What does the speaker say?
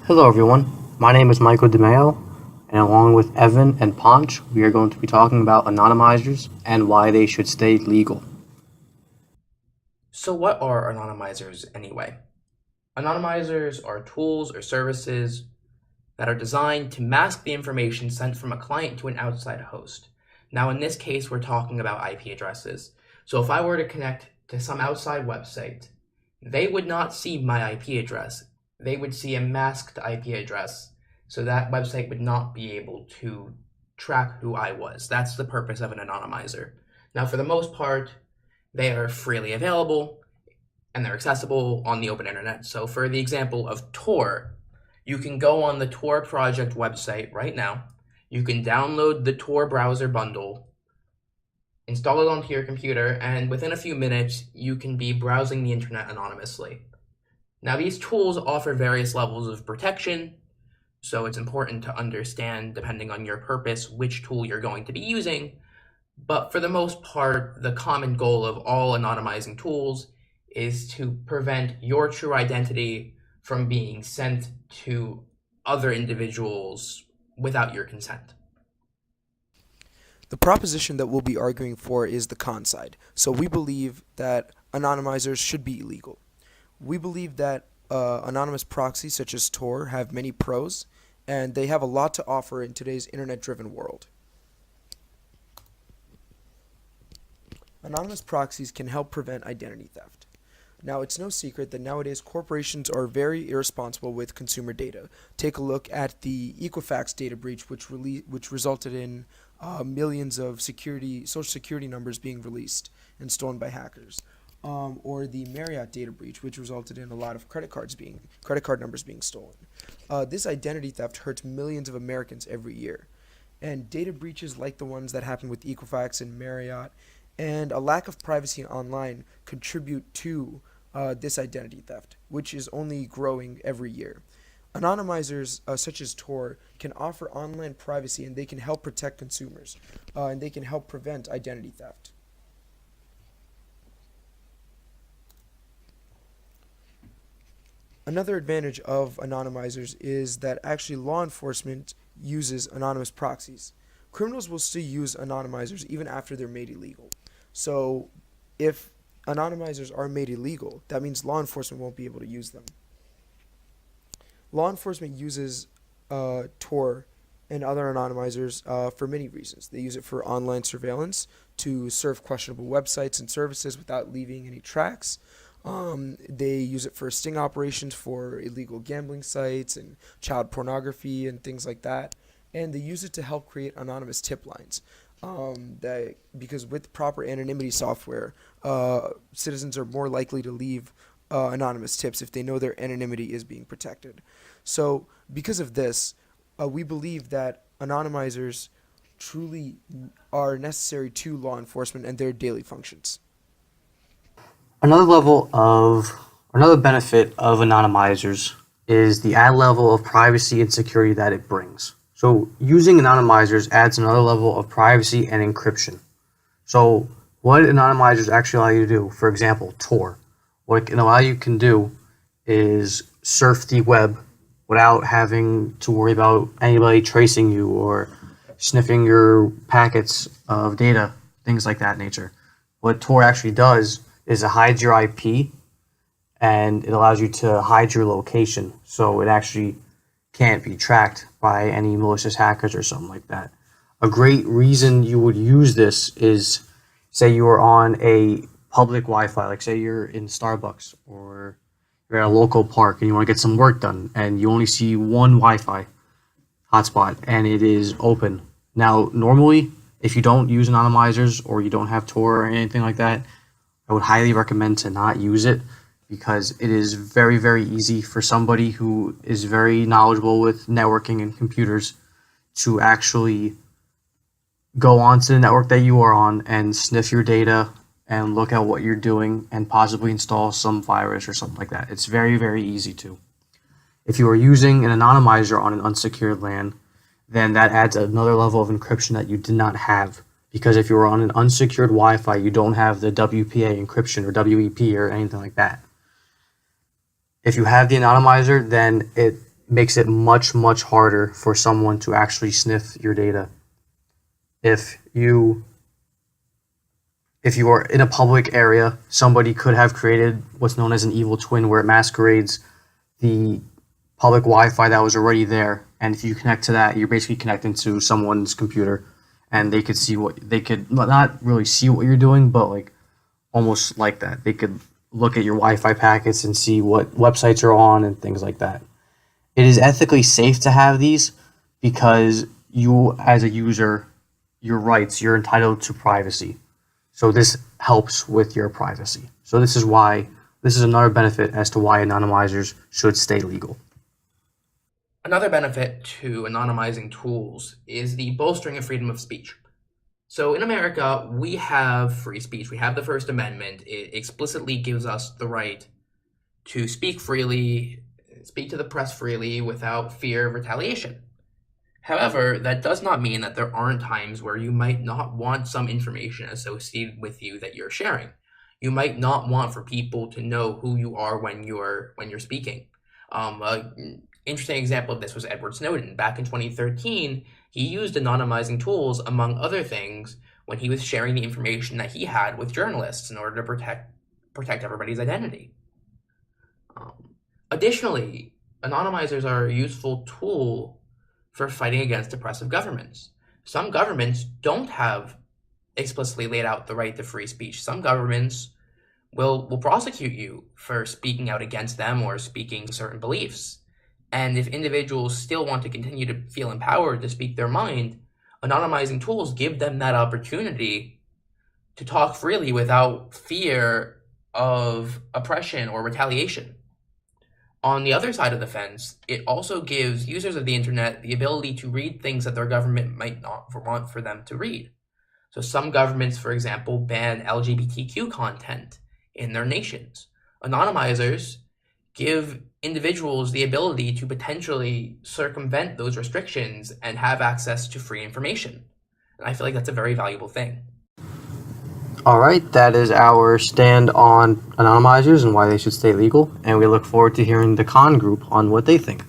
Hello everyone, my name is Michael DeMeo, and along with Evan and Ponch, we are going to be talking about anonymizers and why they should stay legal. So what are anonymizers anyway? Anonymizers are tools or services that are designed to mask the information sent from a client to an outside host. Now in this case, we're talking about IP addresses. So if I were to connect to some outside website, they would not see my IP address. They would see a masked IP address, so that website would not be able to track who I was. That's the purpose of an anonymizer. Now for the most part, they are freely available and they're accessible on the open internet. So for the example of Tor, you can go on the Tor project website right now. You can download the Tor browser bundle, install it onto your computer, and within a few minutes, you can be browsing the internet anonymously. Now, these tools offer various levels of protection, so it's important to understand, depending on your purpose, which tool you're going to be using. But for the most part, the common goal of all anonymizing tools is to prevent your true identity from being sent to other individuals without your consent. The proposition that we'll be arguing for is the con side. So we believe that anonymizers should be illegal. We believe that anonymous proxies such as Tor have many pros, and they have a lot to offer in today's internet-driven world. Anonymous proxies can help prevent identity theft. Now, it's no secret that nowadays corporations are very irresponsible with consumer data. Take a look at the Equifax data breach, which resulted in millions of social security numbers being released and stolen by hackers. Or the Marriott data breach, which resulted in a lot of credit card numbers being stolen. This identity theft hurts millions of Americans every year. And data breaches like the ones that happened with Equifax and Marriott and a lack of privacy online contribute to this identity theft, which is only growing every year. Anonymizers such as Tor can offer online privacy, and they can help protect consumers, and they can help prevent identity theft. Another advantage of anonymizers is that actually law enforcement uses anonymous proxies. Criminals will still use anonymizers even after they're made illegal. So if anonymizers are made illegal, that means law enforcement won't be able to use them. Law enforcement uses Tor and other anonymizers for many reasons. They use it for online surveillance, to surf questionable websites and services without leaving any tracks. They use it for sting operations for illegal gambling sites and child pornography and things like that. And they use it to help create anonymous tip lines. Because with proper anonymity software, citizens are more likely to leave anonymous tips if they know their anonymity is being protected. So because of this, we believe that anonymizers truly are necessary to law enforcement and their daily functions. Another benefit of anonymizers is the added level of privacy and security that it brings. So using anonymizers adds another level of privacy and encryption. So what anonymizers actually allow you to do, for example, Tor, what it can allow you can do is surf the web without having to worry about anybody tracing you or sniffing your packets of data, things like that nature. What Tor actually does is it hides your IP, and it allows you to hide your location, so it actually can't be tracked by any malicious hackers or something like that. A great reason you would use this is, say you are on a public Wi-Fi, like say you're in Starbucks or you're at a local park and you want to get some work done, and you only see one Wi-Fi hotspot and it is open. Now, normally, if you don't use anonymizers or you don't have Tor or anything like that, I would highly recommend to not use it, because it is very, very easy for somebody who is very knowledgeable with networking and computers to actually go onto the network that you are on and sniff your data and look at what you're doing and possibly install some virus or something like that. It's very, very easy to. If you are using an anonymizer on an unsecured LAN, then that adds another level of encryption that you did not have. Because if you're on an unsecured Wi-Fi, you don't have the WPA encryption or WEP or anything like that. If you have the anonymizer, then it makes it much, much harder for someone to actually sniff your data. If you are in a public area, somebody could have created what's known as an evil twin, where it masquerades the public Wi-Fi that was already there, and if you connect to that, you're basically connecting to someone's computer, and they could see what they could not really see what you're doing, but like almost like that. They could look at your Wi-Fi packets and see what websites are on and things like that. It is ethically safe to have these because you, as a user, your rights, you're entitled to privacy. So this helps with your privacy. So this is another benefit as to why anonymizers should stay legal. Another benefit to anonymizing tools is the bolstering of freedom of speech. So in America, we have free speech. We have the First Amendment. It explicitly gives us the right to speak freely, speak to the press freely without fear of retaliation. However, that does not mean that there aren't times where you might not want some information associated with you that you're sharing. You might not want for people to know who you are when you're speaking. An interesting example of this was Edward Snowden. Back in 2013, he used anonymizing tools, among other things, when he was sharing the information that he had with journalists in order to protect everybody's identity. Additionally, anonymizers are a useful tool for fighting against oppressive governments. Some governments don't have explicitly laid out the right to free speech. Some governments will prosecute you for speaking out against them or speaking certain beliefs. And if individuals still want to continue to feel empowered to speak their mind, anonymizing tools give them that opportunity to talk freely without fear of oppression or retaliation. On the other side of the fence, it also gives users of the internet the ability to read things that their government might not want for them to read. So some governments, for example, ban LGBTQ content in their nations. Anonymizers give individuals the ability to potentially circumvent those restrictions and have access to free information. And I feel like that's a very valuable thing. All right, that is our stand on anonymizers and why they should stay legal, and we look forward to hearing the con group on what they think.